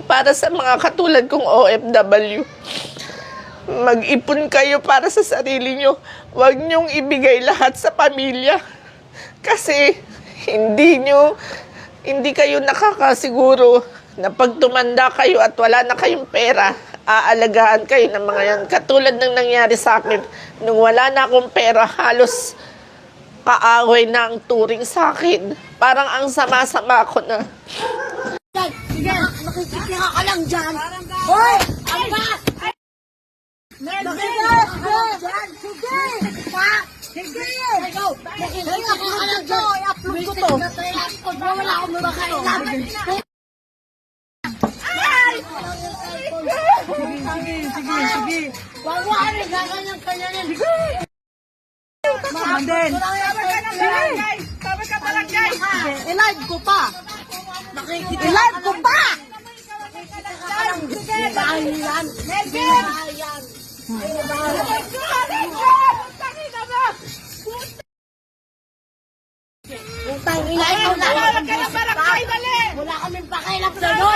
Para sa mga katulad kong OFW, mag-ipon kayo para sa sarili nyo. Huwag nyong ibigay lahat sa pamilya. Kasi hindi kayo nakakasiguro na pag tumanda kayo at wala na kayong pera, aalagaan kayo ng mga yan. Katulad ng nangyari sa akin, nung wala na akong pera, halos kaaway na ang turing sa akin. Parang ang sama-sama ko na. Sige, nakikitira ka lang dyan. Hoy! Angkas! Nakikitira ka lang dyan. Sige! Sige! Nakikitira ka lang dyan. I-upload ko to. Wala akong makakailan. Sige. Wawari, gaganyan-kanya yan. Sige! Mandel! Tama ka barangay! I-live ko pa! I-live ko pa! Bahayan! Melvin! Putang ina! Wala kaming pakialam sa'yo!